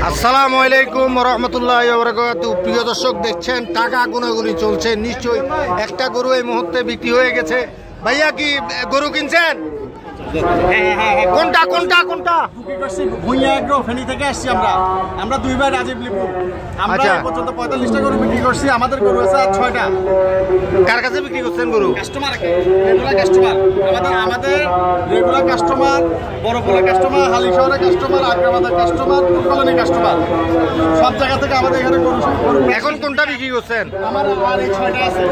আসসালামু আলাইকুম রহমতুল্লাহি ওয়া বারাকাতুহু। প্রিয় দর্শক, দেখছেন টাকা গুনাগুনি চলছে। নিশ্চয়ই একটা গরু এই মুহূর্তে বিক্রি হয়ে গেছে। ভাইয়া কি গরু কিনছেন? কোনটা কোনটা কোনটা? ভুঁইয়া এগ্রো ফেনী থেকে আসছি আমরা দুই ভাই রাজীব লিপু। আমরা এই পর্যন্ত 45টা গরু বিক্রি করছি। আমাদের গরু আছে 6টা। কার কাছে বিক্রি করছেন গরু? Customer, regular customer. আমাদের রেগুলার কাস্টমার, বড় পোলা কাস্টমার, হালি শহরের কাস্টমার, আগ্রাবাদের কাস্টমার, কলোনি কাস্টমার, সব জায়গা থেকে আমাদের এখানে গরু। এখন কোনটা বিক্রি করছেন? আমার আর এই 6টা আছে।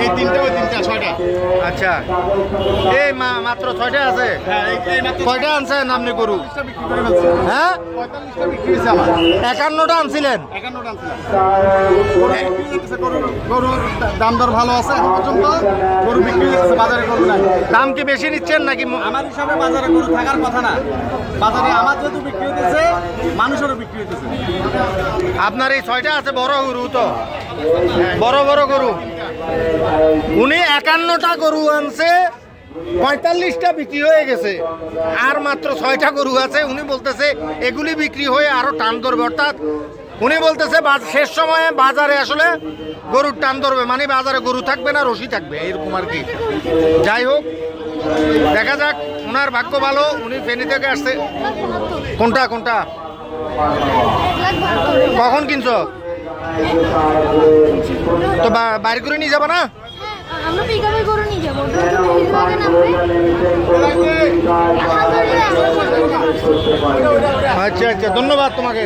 এই 3টে, ওই 3টা, 6টা। আচ্ছা, এই মাত্র 6টা আছে। হ্যাঁ, এই মাত্র কয়টা আনছেন আপনি গরু? 45টা বিক্রি করে ফেলছি। হ্যাঁ, 45টা বিক্রি হয়েছে আমার। 51টা আনছিলেন? 51টা আনছিলাম। গরুর দাম দর ভালো আছে। এখন পর্যন্ত গরু বিক্রি হচ্ছে, বাজারে গরু নাই। দাম কি বেশি নিচ্ছেন নাকি? আমার হিসাবে বাজারে গরু থাকার কথা না। বাজারে আমার যেহেতু বিক্রি হতেছে, মানুষেরও বিক্রি হতেছে। আপনার এই 6টা আছে বড় গরু, তো বড় বড় গরু। উনি 51টা গরু আনছে, 45টা বিক্রি হয়ে গেছে, আর মাত্র 6টা গরু আছে। উনি বলতেছে এগুলি বিক্রি হয়ে আরো টান ধরবে। অর্থাৎ উনি বলতেছে শেষ সময়ে বাজারে আসলে গরুর টান ধরবে, মানে বাজারে গরু থাকবে না, রশি থাকবে, এরকম আর কি। যাই হোক, দেখা যাক। ওনার ভাগ্য ভালো, উনি ফেনী থেকে আসছে। কোনটা কোনটা কখন কিনছো? তো বাইরে করে নিয়ে যাবো না? আমরা পিকআপে করে নিয়ে যাব। আচ্ছা আচ্ছা, ধন্যবাদ তোমাকে।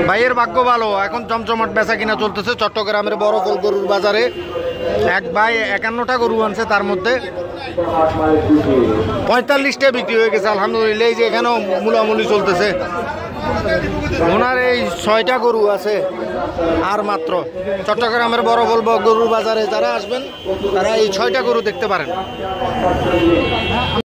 ভাইয়ের ভাগ্য ভালো, এখন জমজমাট বেচা কিনা চলতেছে চট্টগ্রামের বড় গরুর বাজারে। এক ভাই 51টা গরু আনছে, তার মধ্যে 45টা বিক্রি হয়ে গেছে আলহামদুলিল্লাহ। এই যে এখানেও মূলামূলি চলতেছে। ওনার এই 6টা গরু আছে, আর মাত্র চট্টগ্রামের বড় গরুর বাজারে যারা আসবেন তারা এই 6টা গরু দেখতে পারেন।